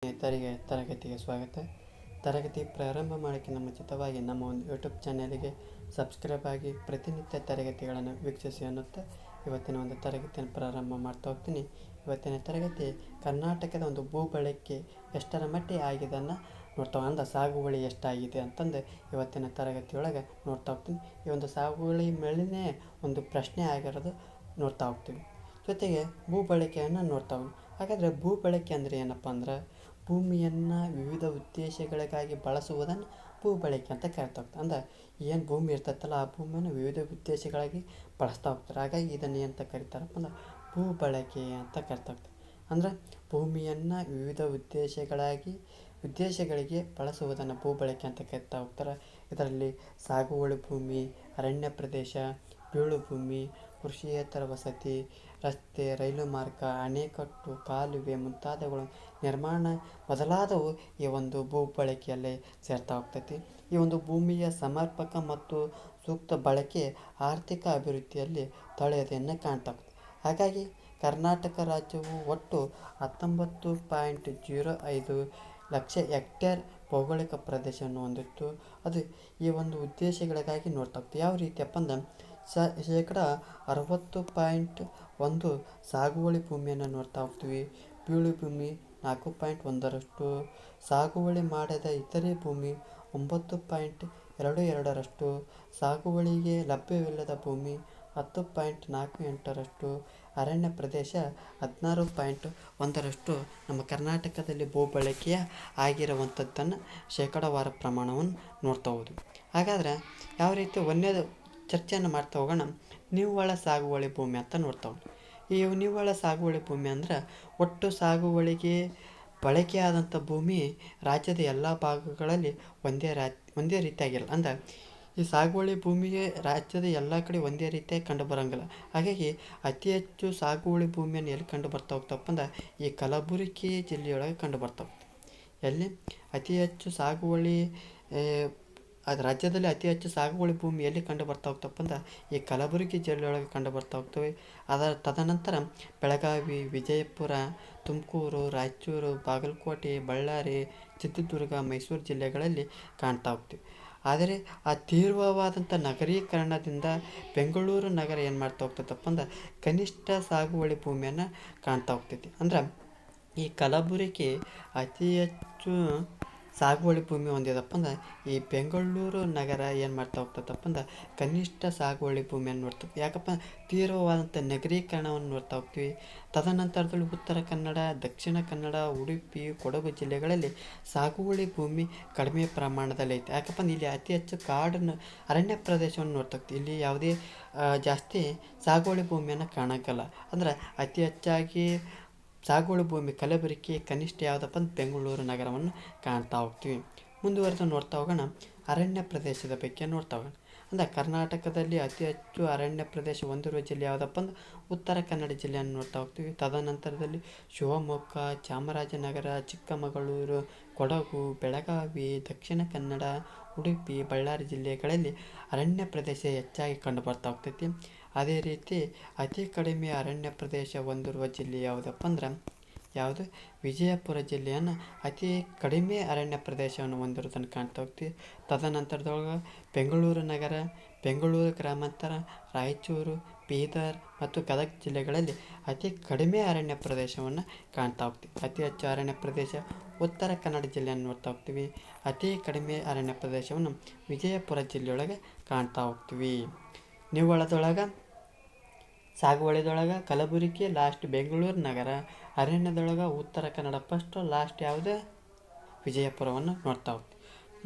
ಸ್ನೇಹಿತರಿಗೆ ತರಗತಿಗೆ ಸ್ವಾಗತ. ತರಗತಿ ಪ್ರಾರಂಭ ಮಾಡೋಕ್ಕಿಂತ ಮುಂಚಿತವಾಗಿ ನಮ್ಮ ಒಂದು ಯೂಟ್ಯೂಬ್ ಚಾನಲಿಗೆ ಸಬ್ಸ್ಕ್ರೈಬ್ ಆಗಿ ಪ್ರತಿನಿತ್ಯ ತರಗತಿಗಳನ್ನು ವೀಕ್ಷಿಸಿ ಅನ್ನುತ್ತಾ ಇವತ್ತಿನ ಒಂದು ತರಗತಿಯನ್ನು ಪ್ರಾರಂಭ ಮಾಡ್ತಾ ಹೋಗ್ತೀನಿ. ಇವತ್ತಿನ ತರಗತಿ ಕರ್ನಾಟಕದ ಒಂದು ಭೂ ಬಳಕೆ ಎಷ್ಟರ ಮಟ್ಟಿಗೆ ಆಗಿದನ್ನು ನೋಡ್ತಾ ಅಂದ್ರೆ ಸಾಗುವಳಿ ಎಷ್ಟಾಗಿದೆ ಅಂತಂದು ಇವತ್ತಿನ ತರಗತಿಯೊಳಗೆ ನೋಡ್ತಾ ಹೋಗ್ತೀನಿ. ಈ ಒಂದು ಸಾಗುವಳಿ ಮೇಲೇ ಒಂದು ಪ್ರಶ್ನೆ ಆಗಿರೋದು ನೋಡ್ತಾ ಹೋಗ್ತೀವಿ. ಜೊತೆಗೆ ಭೂ ಬಳಕೆಯನ್ನು ನೋಡ್ತಾ ಹೋಗಿ. ಹಾಗಾದರೆ ಭೂ ಬಳಕೆ ಅಂದರೆ ಏನಪ್ಪ ಅಂದ್ರೆ ಭೂಮಿಯನ್ನು ವಿವಿಧ ಉದ್ದೇಶಗಳಿಗಾಗಿ ಬಳಸುವುದನ್ನು ಭೂ ಬಳಕೆ ಅಂತ ಕರಿತಾ ಹೋಗ್ತಾರೆ. ಅಂದ್ರೆ ಏನು ಭೂಮಿ ಇರ್ತೈತಲ್ಲ ಆ ಭೂಮಿಯನ್ನು ವಿವಿಧ ಉದ್ದೇಶಗಳಾಗಿ ಬಳಸ್ತಾ ಹೋಗ್ತಾರೆ. ಹಾಗಾಗಿ ಇದನ್ನು ಏನಂತ ಕರಿತಾರಪ್ಪ ಅಂದ್ರೆ ಭೂ ಬಳಕೆ ಅಂತ ಕರಿತಾ ಹೋಗ್ತಾರೆ. ಅಂದ್ರೆ ಭೂಮಿಯನ್ನು ವಿವಿಧ ಉದ್ದೇಶಗಳಿಗೆ ಬಳಸುವುದನ್ನು ಭೂ ಬಳಕೆ ಅಂತ ಕರಿತಾ ಹೋಗ್ತಾರೆ. ಇದರಲ್ಲಿ ಸಾಗುವಳಿ ಭೂಮಿ, ಅರಣ್ಯ ಪ್ರದೇಶ, ಬೀಳು ಭೂಮಿ, ಕೃಷಿಯೇತರ ವಸತಿ, ರಸ್ತೆ, ರೈಲು ಮಾರ್ಗ, ಅಣೆಕಟ್ಟು, ಕಾಲುವೆ ಮುಂತಾದವುಗಳು ನಿರ್ಮಾಣ ಮೊದಲಾದವು ಈ ಒಂದು ಭೂ ಬಳಕೆಯಲ್ಲಿ ಸೇರ್ತಾ ಹೋಗ್ತೈತಿ. ಈ ಒಂದು ಭೂಮಿಯ ಸಮರ್ಪಕ ಮತ್ತು ಸೂಕ್ತ ಬಳಕೆ ಆರ್ಥಿಕ ಅಭಿವೃದ್ಧಿಯಲ್ಲಿ ತೊಳೆಯೋದನ್ನು ಕಾಣ್ತಾ ಹೋಗ್ತದೆ. ಹಾಗಾಗಿ ಕರ್ನಾಟಕ ರಾಜ್ಯವು ಒಟ್ಟು 19.05 ಲಕ್ಷ ಹೆಕ್ಟೇರ್ ಭೌಗೋಳಿಕ ಪ್ರದೇಶವನ್ನು ಹೊಂದಿತ್ತು. ಅದು ಈ ಒಂದು ಉದ್ದೇಶಗಳಿಗಾಗಿ ನೋಡ್ತಾ ಹೋಗ್ತೀವಿ. ಯಾವ ರೀತಿಯಪ್ಪ ಅಂದ್ರೆ 60.1 ಸಾಗುವಳಿ ಭೂಮಿಯನ್ನು ನೋಡ್ತಾ ಹೋಗ್ತೀವಿ. ಬೀಳು ಭೂಮಿ 4.1ರಷ್ಟು, ಸಾಗುವಳಿ ಮಾಡದ ಇತರೆ ಭೂಮಿ 9.22ರಷ್ಟು, ಸಾಗುವಳಿಗೆ ಲಭ್ಯವಿಲ್ಲದ ಭೂಮಿ 10.48ರಷ್ಟು, ಅರಣ್ಯ ಪ್ರದೇಶ 16.1ರಷ್ಟು ನಮ್ಮ ಕರ್ನಾಟಕದಲ್ಲಿ ಭೂ ಬಳಕೆಯ ಆಗಿರುವಂಥದ್ದನ್ನು ಶೇಕಡಾವಾರು ಪ್ರಮಾಣವನ್ನು ನೋಡ್ತಾ ಹೋದ್ವಿ. ಹಾಗಾದರೆ ಯಾವ ರೀತಿ ಒಂದೇದು ಚರ್ಚೆಯನ್ನು ಮಾಡ್ತಾ ಹೋಗೋಣ. ನಿವ್ವಳ ಸಾಗುವಳಿ ಭೂಮಿ ಅಂತ ನೋಡ್ತಾ ಹೋಗೋಣ. ಈ ನಿವ್ವಳ ಸಾಗುವಳಿ ಭೂಮಿ ಅಂದ್ರೆ ಒಟ್ಟು ಸಾಗುವಳಿಗೆ ಬಳಕೆಯಾದಂಥ ಭೂಮಿ ರಾಜ್ಯದ ಎಲ್ಲ ಭಾಗಗಳಲ್ಲಿ ಒಂದೇ ರೀತಿಯಾಗಿರಲ್ಲ. ಅಂದ್ರೆ ಈ ಸಾಗುವಳಿ ಭೂಮಿಗೆ ರಾಜ್ಯದ ಎಲ್ಲ ಕಡೆ ಒಂದೇ ರೀತಿಯಾಗಿ ಕಂಡು ಬರೋಂಗಿಲ್ಲ. ಹಾಗಾಗಿ ಅತಿ ಹೆಚ್ಚು ಸಾಗುವಳಿ ಭೂಮಿಯನ್ನು ಎಲ್ಲಿ ಕಂಡು ಬರ್ತಾ ಹೋಗ್ತಪ್ಪ ಅಂದ್ರೆ ಈ ಕಲಬುರಗಿ ಜಿಲ್ಲೆಯೊಳಗೆ ಕಂಡು ಬರ್ತಾ ಹೋಗ್ತವೆ. ಎಲ್ಲಿ ಅತಿ ಹೆಚ್ಚು ಸಾಗುವಳಿ ರಾಜ್ಯದಲ್ಲಿ ಅತಿ ಹೆಚ್ಚು ಸಾಗುವಳಿ ಭೂಮಿ ಎಲ್ಲಿ ಕಂಡು ಬರ್ತಾ ಹೋಗ್ತಪ್ಪ ಅಂದ್ರೆ ಈ ಕಲಬುರಗಿ ಜಿಲ್ಲೆಯೊಳಗೆ ಕಂಡು ಬರ್ತಾ ಹೋಗ್ತವೆ. ತದನಂತರ ಬೆಳಗಾವಿ, ವಿಜಯಪುರ, ತುಮಕೂರು, ರಾಯಚೂರು, ಬಾಗಲಕೋಟೆ, ಬಳ್ಳಾರಿ, ಚಿತ್ರದುರ್ಗ, ಮೈಸೂರು ಜಿಲ್ಲೆಗಳಲ್ಲಿ ಕಾಣ್ತಾ ಹೋಗ್ತೀವಿ. ಆದರೆ ಆ ತೀವ್ರವಾದಂಥ ನಗರೀಕರಣದಿಂದ ಬೆಂಗಳೂರು ನಗರ ಏನು ಮಾಡ್ತಾ ಹೋಗ್ತೈತಪ್ಪ ಅಂದ್ರೆ ಕನಿಷ್ಠ ಸಾಗುವಳಿ ಭೂಮಿಯನ್ನು ಕಾಣ್ತಾ ಹೋಗ್ತೈತಿ. ಅಂದ್ರೆ ಈ ಕಲಬುರಗಿ ಅತಿ ಹೆಚ್ಚು ಸಾಗುವಳಿ ಭೂಮಿ ಹೊಂದಿದಪ್ಪ ಅಂದ್ರೆ ಈ ಬೆಂಗಳೂರು ನಗರ ಏನು ಮಾಡ್ತಾ ಹೋಗ್ತದಪ್ಪ ಅಂದ್ರೆ ಕನಿಷ್ಠ ಸಾಗುವಳಿ ಭೂಮಿಯನ್ನು ನೋಡ್ತೀವಿ. ಯಾಕಪ್ಪ ತೀವ್ರವಾದಂಥ ನಗರೀಕರಣವನ್ನು ನೋಡ್ತಾ ಹೋಗ್ತೀವಿ. ತದನಂತರದಲ್ಲಿ ಉತ್ತರ ಕನ್ನಡ, ದಕ್ಷಿಣ ಕನ್ನಡ, ಉಡುಪಿ, ಕೊಡಗು ಜಿಲ್ಲೆಗಳಲ್ಲಿ ಸಾಗುವಳಿ ಭೂಮಿ ಕಡಿಮೆ ಪ್ರಮಾಣದಲ್ಲಿ ಐತೆ. ಯಾಕಪ್ಪ ಅಂದ್ರೆ ಇಲ್ಲಿ ಅತಿ ಹೆಚ್ಚು ಕಾಡನ್ನು ಅರಣ್ಯ ಪ್ರದೇಶವನ್ನು ನೋಡ್ತಾ ಹೋಗ್ತೀವಿ. ಇಲ್ಲಿ ಯಾವುದೇ ಜಾಸ್ತಿ ಸಾಗುವಳಿ ಭೂಮಿಯನ್ನು ಕಾಣೋಕ್ಕಲ್ಲ. ಅಂದ್ರೆ ಅತಿ ಹೆಚ್ಚಾಗಿ ಸಾಗುವಳಿ ಭೂಮಿ ಕಲಬುರಗಿ, ಕನಿಷ್ಠ ಯಾವುದಪ್ಪ ಅಂದ್ರೆ ಬೆಂಗಳೂರು ನಗರವನ್ನು ಕಾಣ್ತಾ ಹೋಗ್ತೀವಿ. ಮುಂದುವರೆದು ನೋಡ್ತಾ ಹೋಗೋಣ. ಅರಣ್ಯ ಪ್ರದೇಶದ ಬಗ್ಗೆ ನೋಡ್ತಾ ಹೋಗೋಣ. ಅಂದರೆ ಕರ್ನಾಟಕದಲ್ಲಿ ಅತಿ ಹೆಚ್ಚು ಅರಣ್ಯ ಪ್ರದೇಶ ಹೊಂದಿರುವ ಜಿಲ್ಲೆ ಯಾವುದಪ್ಪ ಅಂದ್ರೆ ಉತ್ತರ ಕನ್ನಡ ಜಿಲ್ಲೆಯನ್ನು ನೋಡ್ತಾ ಹೋಗ್ತೀವಿ. ತದನಂತರದಲ್ಲಿ ಶಿವಮೊಗ್ಗ, ಚಾಮರಾಜನಗರ, ಚಿಕ್ಕಮಗಳೂರು, ಕೊಡಗು, ಬೆಳಗಾವಿ, ದಕ್ಷಿಣ ಕನ್ನಡ, ಉಡುಪಿ, ಬಳ್ಳಾರಿ ಜಿಲ್ಲೆಗಳಲ್ಲಿ ಅರಣ್ಯ ಪ್ರದೇಶ ಹೆಚ್ಚಾಗಿ ಕಂಡು ಬರ್ತಾ ಹೋಗ್ತೈತಿ. ಅದೇ ರೀತಿ ಅತಿ ಕಡಿಮೆ ಅರಣ್ಯ ಪ್ರದೇಶ ಹೊಂದಿರುವ ಜಿಲ್ಲೆ ಯಾವುದಪ್ಪ ಅಂದ್ರೆ ವಿಜಯಪುರ ಜಿಲ್ಲೆಯನ್ನು ಅತಿ ಕಡಿಮೆ ಅರಣ್ಯ ಪ್ರದೇಶವನ್ನು ಹೊಂದಿರೋದನ್ನು ಕಾಣ್ತಾ ಹೋಗ್ತೀವಿ. ತದನಂತರದೊಳಗೆ ಬೆಂಗಳೂರು ನಗರ, ಬೆಂಗಳೂರು ಗ್ರಾಮಾಂತರ, ರಾಯಚೂರು, ಬೀದರ್ ಮತ್ತು ಗದಗ ಜಿಲ್ಲೆಗಳಲ್ಲಿ ಅತಿ ಕಡಿಮೆ ಅರಣ್ಯ ಪ್ರದೇಶವನ್ನು ಕಾಣ್ತಾ ಹೋಗ್ತೀವಿ. ಅತಿ ಹೆಚ್ಚು ಅರಣ್ಯ ಪ್ರದೇಶ ಉತ್ತರ ಕನ್ನಡ ಜಿಲ್ಲೆಯನ್ನು ನೋಡ್ತಾ ಹೋಗ್ತೀವಿ. ಅತಿ ಕಡಿಮೆ ಅರಣ್ಯ ಪ್ರದೇಶವನ್ನು ವಿಜಯಪುರ ಜಿಲ್ಲೆಯೊಳಗೆ ಕಾಣ್ತಾ ಹೋಗ್ತೀವಿ. ನಿವ್ವಳದೊಳಗೆ ಸಾಗುವಳಿದೊಳಗೆ ಕಲಬುರಗಿ, ಲಾಸ್ಟ್ ಬೆಂಗಳೂರು ನಗರ, ಅರಣ್ಯದೊಳಗೆ ಉತ್ತರ ಕನ್ನಡ ಫಸ್ಟು, ಲಾಸ್ಟ್ ಯಾವುದು ವಿಜಯಪುರವನ್ನು ನೋಡ್ತಾ ಹೋಗ್ತೀವಿ.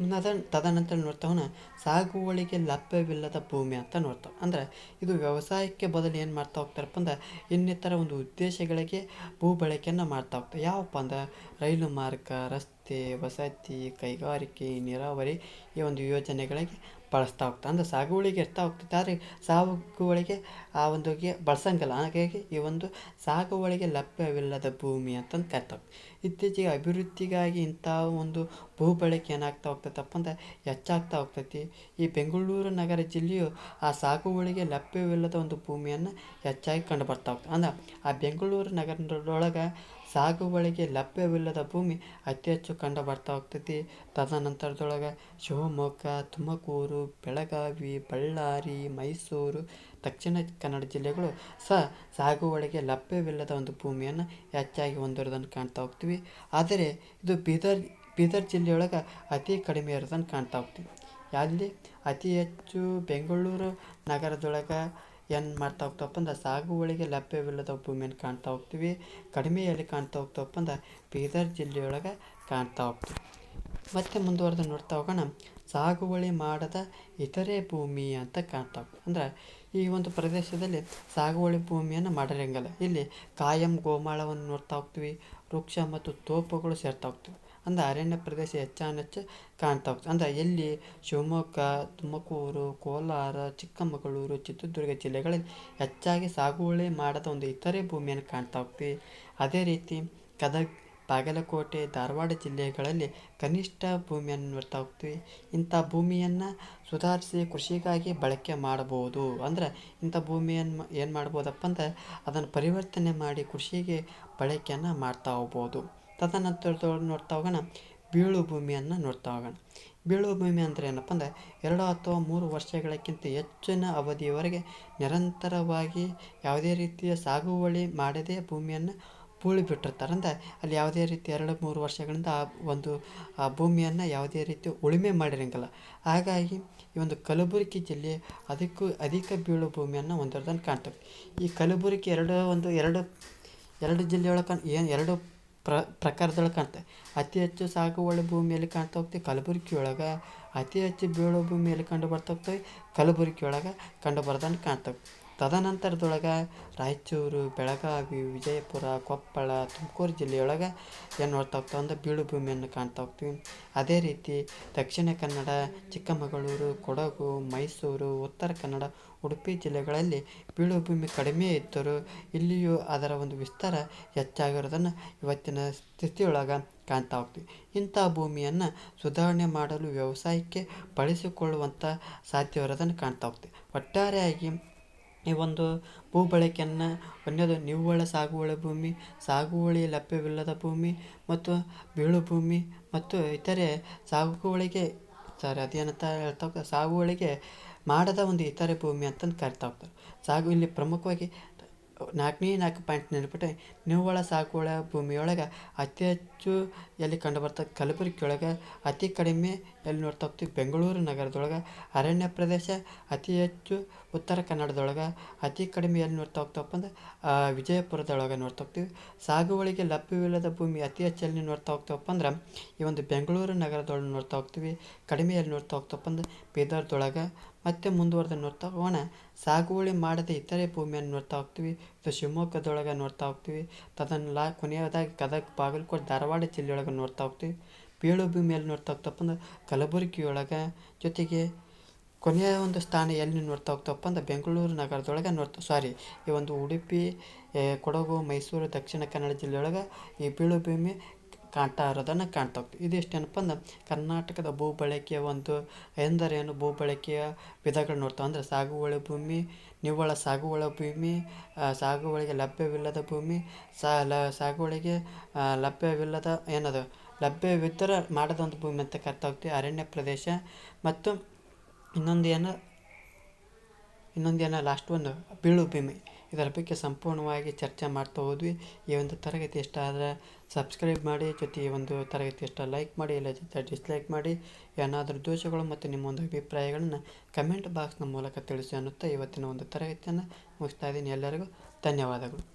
ತದನಂತರ ನೋಡ್ತಾ ಹೋಗೋಣ ಸಾಗುವಳಿಗೆ ಲಭ್ಯವಿಲ್ಲದ ಭೂಮಿ ಅಂತ ನೋಡ್ತಾವೆ. ಅಂದ್ರೆ ಇದು ವ್ಯವಸಾಯಕ್ಕೆ ಬದಲು ಏನು ಮಾಡ್ತಾ ಹೋಗ್ತಾರಪ್ಪ ಅಂದ್ರೆ ಇನ್ನಿತರ ಒಂದು ಉದ್ದೇಶಗಳಿಗೆ ಭೂ ಬಳಕೆಯನ್ನು ಮಾಡ್ತಾ ಹೋಗ್ತಾರೆ. ಯಾವಪ್ಪ ಅಂದ್ರೆ ರೈಲು ಮಾರ್ಗ, ರಸ್ತೆ, ವಸತಿ, ಕೈಗಾರಿಕೆ, ನೀರಾವರಿ ಈ ಒಂದು ಯೋಜನೆಗಳಿಗೆ ಬಳಸ್ತಾ ಹೋಗ್ತಾರೆ. ಅಂದರೆ ಸಾಗುವಳಿಗೆ ಇರ್ತಾ ಹೋಗ್ತೈತೆ, ಆದರೆ ಸಾಗುವಳಿಗೆ ಆ ಒಂದು ಬಳಸಂಗಿಲ್ಲ. ಹಾಗಾಗಿ ಈ ಒಂದು ಸಾಗುವಳಿಗೆ ಲಭ್ಯವಿಲ್ಲದ ಭೂಮಿ ಅಂತಂದು ಕರಿತಾವೆ. ಇತ್ತೀಚೆಗೆ ಅಭಿವೃದ್ಧಿಗಾಗಿ ಇಂಥ ಒಂದು ಭೂ ಬಳಕೆ ಏನಾಗ್ತಾ ಹೋಗ್ತೈತಪ್ಪ ಅಂದ್ರೆ ಹೆಚ್ಚಾಗ್ತಾ ಹೋಗ್ತೈತಿ. ಈ ಬೆಂಗಳೂರು ನಗರ ಜಿಲ್ಲೆಯು ಆ ಸಾಗುವಳಿಗೆ ಲಭ್ಯವಿಲ್ಲದ ಒಂದು ಭೂಮಿಯನ್ನು ಹೆಚ್ಚಾಗಿ ಕಂಡು ಬರ್ತಾ ಹೋಗ್ತದೆ. ಅಂದ್ರೆ ಆ ಬೆಂಗಳೂರು ನಗರದೊಳಗೆ ಸಾಗುವಳಿಗೆ ಲಭ್ಯವಿಲ್ಲದ ಭೂಮಿ ಅತಿ ಹೆಚ್ಚು ಕಂಡು ಬರ್ತಾ ಹೋಗ್ತೈತಿ. ತದನಂತರದೊಳಗೆ ಶಿವಮೊಗ್ಗ, ತುಮಕೂರು, ಬೆಳಗಾವಿ, ಬಳ್ಳಾರಿ, ಮೈಸೂರು, ದಕ್ಷಿಣ ಕನ್ನಡ ಜಿಲ್ಲೆಗಳು ಸಾಗುವಳಿಗೆ ಲಭ್ಯವಿಲ್ಲದ ಒಂದು ಭೂಮಿಯನ್ನು ಹೆಚ್ಚಾಗಿ ಹೊಂದಿರೋದನ್ನು ಕಾಣ್ತಾ ಹೋಗ್ತೀವಿ. ಆದರೆ ಇದು ಬೀದರ್ ಜಿಲ್ಲೆಯೊಳಗೆ ಅತಿ ಕಡಿಮೆ ಇರೋದನ್ನು ಕಾಣ್ತಾ ಹೋಗ್ತೀವಿ. ಅಲ್ಲಿ ಅತಿ ಹೆಚ್ಚು ಬೆಂಗಳೂರು ನಗರದೊಳಗೆ ಏನು ಮಾಡ್ತಾ ಹೋಗ್ತವಪ್ಪ ಅಂದ್ರೆ ಸಾಗುವಳಿಗೆ ಲಭ್ಯವಿಲ್ಲದ ಭೂಮಿಯನ್ನು ಕಾಣ್ತಾ ಹೋಗ್ತೀವಿ. ಕಡಿಮೆಯಲ್ಲಿ ಕಾಣ್ತಾ ಹೋಗ್ತವಪ್ಪ ಅಂದ್ರೆ ಬೀದರ್ ಜಿಲ್ಲೆಯೊಳಗೆ ಕಾಣ್ತಾ ಹೋಗ್ತೀವಿ. ಮತ್ತೆ ಮುಂದುವರೆದು ನೋಡ್ತಾ ಹೋಗೋಣ, ಸಾಗುವಳಿ ಮಾಡದ ಇತರೆ ಭೂಮಿ ಅಂತ ಕಾಣ್ತಾ ಹೋಗ್ತೀವಿ. ಅಂದ್ರೆ ಈ ಒಂದು ಪ್ರದೇಶದಲ್ಲಿ ಸಾಗುವಳಿ ಭೂಮಿಯನ್ನು ಮಾಡಿರಂಗಿಲ್ಲ. ಇಲ್ಲಿ ಕಾಯಂ ಗೋಮಾಳವನ್ನು ನೋಡ್ತಾ ಹೋಗ್ತೀವಿ. ವೃಕ್ಷ ಮತ್ತು ತೋಪುಗಳು ಸೇರ್ತಾ ಹೋಗ್ತೀವಿ. ಅಂದರೆ ಅರಣ್ಯ ಪ್ರದೇಶ ಹೆಚ್ಚಾನೆಚ್ಚು ಕಾಣ್ತಾ ಹೋಗ್ತೀವಿ. ಅಂದರೆ ಎಲ್ಲಿ ಶಿವಮೊಗ್ಗ, ತುಮಕೂರು, ಕೋಲಾರ, ಚಿಕ್ಕಮಗಳೂರು, ಚಿತ್ರದುರ್ಗ ಜಿಲ್ಲೆಗಳಲ್ಲಿ ಹೆಚ್ಚಾಗಿ ಸಾಗುವಳಿ ಮಾಡದ ಒಂದು ಇತರೆ ಭೂಮಿಯನ್ನು ಕಾಣ್ತಾ ಹೋಗ್ತೀವಿ. ಅದೇ ರೀತಿ ಗದಗ, ಬಾಗಲಕೋಟೆ, ಧಾರವಾಡ ಜಿಲ್ಲೆಗಳಲ್ಲಿ ಕನಿಷ್ಠ ಭೂಮಿಯನ್ನು ನೋಡ್ತಾ ಹೋಗ್ತೀವಿ. ಇಂಥ ಭೂಮಿಯನ್ನು ಸುಧಾರಿಸಿ ಕೃಷಿಗಾಗಿ ಬಳಕೆ ಮಾಡಬಹುದು. ಅಂದರೆ ಇಂಥ ಭೂಮಿಯನ್ನು ಏನು ಮಾಡ್ಬೋದಪ್ಪ ಅಂದರೆ ಅದನ್ನು ಪರಿವರ್ತನೆ ಮಾಡಿ ಕೃಷಿಗೆ ಬಳಕೆಯನ್ನು ಮಾಡ್ತಾ ಹೋಗ್ಬೋದು. ತದನಂತರದೊಳಗೆ ನೋಡ್ತಾ ಹೋಗೋಣ, ಬೀಳು ಭೂಮಿಯನ್ನು ನೋಡ್ತಾ ಹೋಗೋಣ. ಬೀಳು ಭೂಮಿ ಅಂದರೆ ಏನಪ್ಪ ಅಂದರೆ 2 ಅಥವಾ 3 ವರ್ಷಗಳಕ್ಕಿಂತ ಹೆಚ್ಚಿನ ಅವಧಿಯವರೆಗೆ ನಿರಂತರವಾಗಿ ಯಾವುದೇ ರೀತಿಯ ಸಾಗುವಳಿ ಮಾಡದೆ ಭೂಮಿಯನ್ನು ಬೂಳಿ ಬಿಟ್ಟಿರ್ತಾರೆ. ಅಂದರೆ ಅಲ್ಲಿ ಯಾವುದೇ ರೀತಿ 2-3 ವರ್ಷಗಳಿಂದ ಆ ಭೂಮಿಯನ್ನು ಯಾವುದೇ ರೀತಿ ಉಳುಮೆ ಮಾಡಿರಂಗಿಲ್ಲ. ಹಾಗಾಗಿ ಈ ಒಂದು ಕಲಬುರಗಿ ಜಿಲ್ಲೆ ಅದಕ್ಕೂ ಅಧಿಕ ಬೀಳು ಭೂಮಿಯನ್ನು ಹೊಂದಿರೋದನ್ನು ಕಾಣ್ತೇವೆ. ಈ ಕಲಬುರಗಿ ಎರಡು ಜಿಲ್ಲೆಯೊಳಗೆ ಎರಡು ಪ್ರಕಾರದೊಳಗೆ ಕಾಣ್ತವೆ. ಅತಿ ಹೆಚ್ಚು ಸಾಗುವಳಿ ಭೂಮಿಯಲ್ಲಿ ಕಾಣ್ತಾ ಹೋಗ್ತೀವಿ ಕಲಬುರಗಿ ಒಳಗೆ, ಅತಿ ಹೆಚ್ಚು ಬೀಳು ಭೂಮಿಯಲ್ಲಿ ಕಂಡು ಬರ್ತಾ ಹೋಗ್ತವೆ ಕಲಬುರಗಿ ಒಳಗೆ ಕಂಡು ಬರೋದನ್ನು ಕಾಣ್ತವೆ. ತದನಂತರದೊಳಗೆ ರಾಯಚೂರು, ಬೆಳಗಾವಿ, ವಿಜಯಪುರ, ಕೊಪ್ಪಳ, ತುಮಕೂರು ಜಿಲ್ಲೆಯೊಳಗೆ ಏನು ನೋಡ್ತಾ ಹೋಗ್ತಾವೆ ಅಂದರೆ ಬೀಳು ಭೂಮಿಯನ್ನು ಕಾಣ್ತಾ ಹೋಗ್ತೀವಿ. ಅದೇ ರೀತಿ ದಕ್ಷಿಣ ಕನ್ನಡ, ಚಿಕ್ಕಮಗಳೂರು, ಕೊಡಗು, ಮೈಸೂರು, ಉತ್ತರ ಕನ್ನಡ, ಉಡುಪಿ ಜಿಲ್ಲೆಗಳಲ್ಲಿ ಬೀಳು ಭೂಮಿ ಕಡಿಮೆ ಇದ್ದರೂ ಇಲ್ಲಿಯೂ ಅದರ ಒಂದು ವಿಸ್ತಾರ ಹೆಚ್ಚಾಗಿರೋದನ್ನು ಇವತ್ತಿನ ಸ್ಥಿತಿಯೊಳಗೆ ಕಾಣ್ತಾ ಹೋಗ್ತೀವಿ. ಇಂಥ ಭೂಮಿಯನ್ನು ಸುಧಾರಣೆ ಮಾಡಲು ವ್ಯವಸಾಯಕ್ಕೆ ಬಳಸಿಕೊಳ್ಳುವಂಥ ಸಾಧ್ಯವಿರೋದನ್ನು ಕಾಣ್ತಾ ಹೋಗ್ತೀವಿ. ಒಟ್ಟಾರೆಯಾಗಿ ಈ ಒಂದು ಭೂ ಬಳಕೆಯನ್ನು ಒಂದನೇದು ನಿವ್ವಳ ಸಾಗುವಳಿ ಭೂಮಿ, ಸಾಗುವಳಿ ಲಭ್ಯವಿಲ್ಲದ ಭೂಮಿ ಮತ್ತು ಬೀಳು ಭೂಮಿ ಮತ್ತು ಇತರೆ ಸಾಗುವಳಿಗೆ ಅದೇನಂತ ಹೇಳ್ತಾ ಹೋಗ್ತಾರೆ, ಸಾಗುವಳಿಗೆ ಮಾಡದ ಒಂದು ಇತರೆ ಭೂಮಿ ಅಂತಂದು ಕರಿತಾ ಹೋಗ್ತಾರೆ. ಇಲ್ಲಿ ಪ್ರಮುಖವಾಗಿ 4 ಪಾಯಿಂಟ್ ನೆನಪಿಟ್ಟೆ. ನಿವ್ವಳ ಸಾಗುವಳಿ ಭೂಮಿಯೊಳಗೆ ಅತಿ ಹೆಚ್ಚು ಎಲ್ಲಿ ಕಂಡು ಬರ್ತದೆ ಕಲಬುರಗಿ ಒಳಗೆ, ಅತಿ ಕಡಿಮೆ ಎಲ್ಲಿ ನೋಡ್ತಾ ಹೋಗ್ತೀವಿ ಬೆಂಗಳೂರು ನಗರದೊಳಗೆ, ಅರಣ್ಯ ಪ್ರದೇಶ ಅತಿ ಹೆಚ್ಚು ಉತ್ತರ ಕನ್ನಡದೊಳಗೆ, ಅತಿ ಕಡಿಮೆ ಎಲ್ಲಿ ನೋಡ್ತಾ ಹೋಗ್ತವಪ್ಪ ಅಂದ್ರೆ ವಿಜಯಪುರದೊಳಗೆ ನೋಡ್ತಾ ಹೋಗ್ತೀವಿ. ಸಾಗುವಳಿಗೆ ಲಭ್ಯವಿಲ್ಲದ ಭೂಮಿ ಅತಿ ಹೆಚ್ಚು ಎಲ್ಲಿ ನೋಡ್ತಾ ಹೋಗ್ತವಪ್ಪ ಅಂದ್ರೆ ಈ ಒಂದು ಬೆಂಗಳೂರು ನಗರದೊಳಗೆ ನೋಡ್ತಾ ಹೋಗ್ತೀವಿ. ಕಡಿಮೆ ಎಲ್ಲಿ ನೋಡ್ತಾ ಹೋಗ್ತವಪ್ಪ ಅಂದ್ರೆ ಬೀದರ್ದೊಳಗೆ. ಮತ್ತೆ ಮುಂದುವರೆದು ನೋಡ್ತಾ ಹೋಗೋಣ, ಸಾಗುವಳಿ ಮಾಡದೆ ಇತರೆ ಭೂಮಿಯನ್ನು ನೋಡ್ತಾ ಹೋಗ್ತೀವಿ. ಇದು ಶಿವಮೊಗ್ಗದೊಳಗೆ ನೋಡ್ತಾ ಹೋಗ್ತೀವಿ. ಕೊನೆಯದಾಗಿ ಗದಗ, ಬಾಗಲಕೋಟೆ, ಧಾರವಾಡ ಜಿಲ್ಲೆಯೊಳಗೆ ನೋಡ್ತಾ ಹೋಗ್ತೀವಿ. ಬೀಳು ಭೂಮಿಯಲ್ಲಿ ನೋಡ್ತಾ ಹೋಗ್ತಪ್ಪ ಅಂದ್ರೆ ಕಲಬುರಗಿಯೊಳಗೆ, ಜೊತೆಗೆ ಕೊನೆಯ ಒಂದು ಸ್ಥಾನ ಎಲ್ಲಿ ನೋಡ್ತಾ ಹೋಗ್ತವಪ್ಪ ಅಂದ್ರೆ ಬೆಂಗಳೂರು ನಗರದೊಳಗೆ ಈ ಒಂದು ಉಡುಪಿ, ಕೊಡಗು, ಮೈಸೂರು, ದಕ್ಷಿಣ ಕನ್ನಡ ಜಿಲ್ಲೆಯೊಳಗೆ ಈ ಬೀಳು ಭೂಮಿ ಕಾಣ್ತಾ ಇರೋದನ್ನು ಕಾಣ್ತಾ ಹೋಗ್ತೀವಿ. ಇದಿಷ್ಟೇನಪ್ಪ ಅಂದ್ರೆ ಕರ್ನಾಟಕದ ಭೂ ಬಳಕೆಯ ಒಂದು ಎಂದರೇನು, ಭೂ ಬಳಕೆಯ ವಿಧಗಳು ನೋಡ್ತಾವೆ. ಅಂದರೆ ಸಾಗುವಳಿ ಭೂಮಿ, ನಿವ್ವಳ ಸಾಗುವಳಿ ಭೂಮಿ, ಸಾಗುವಳಿಗೆ ಲಭ್ಯವಿಲ್ಲದ ಭೂಮಿ, ಸಾಗುವಳಿಗೆ ಲಭ್ಯವಿಲ್ಲದ ಲಭ್ಯವಿದ್ದರೆ ಮಾಡದ ಒಂದು ಭೂಮಿ ಅಂತ ಕರ್ತಾ ಹೋಗ್ತೀವಿ, ಅರಣ್ಯ ಪ್ರದೇಶ ಮತ್ತು ಇನ್ನೊಂದೇನು ಲಾಸ್ಟ್ ಒಂದು ಬೀಳು ಭೂಮಿ. ಇದರ ಬಗ್ಗೆ ಸಂಪೂರ್ಣವಾಗಿ ಚರ್ಚೆ ಮಾಡ್ತಾ ಹೋದ್ವಿ. ಈ ಒಂದು ತರಗತಿ ಇಷ್ಟ ಆದರೆ ಸಬ್ಸ್ಕ್ರೈಬ್ ಮಾಡಿ, ಜೊತೆ ಈ ಒಂದು ತರಗತಿ ಇಷ್ಟ ಲೈಕ್ ಮಾಡಿ, ಇಲ್ಲ ಜೊತೆ ಡಿಸ್ಲೈಕ್ ಮಾಡಿ. ಏನಾದರೂ ದೋಷಗಳು ಮತ್ತು ನಿಮ್ಮ ಒಂದು ಅಭಿಪ್ರಾಯಗಳನ್ನು ಕಮೆಂಟ್ ಬಾಕ್ಸ್ನ ಮೂಲಕ ತಿಳಿಸಿ ಅನ್ನುತ್ತಾ ಇವತ್ತಿನ ಒಂದು ತರಗತಿಯನ್ನು ಮುಗಿಸ್ತಾ ಇದ್ದೀನಿ. ಎಲ್ಲರಿಗೂ ಧನ್ಯವಾದಗಳು.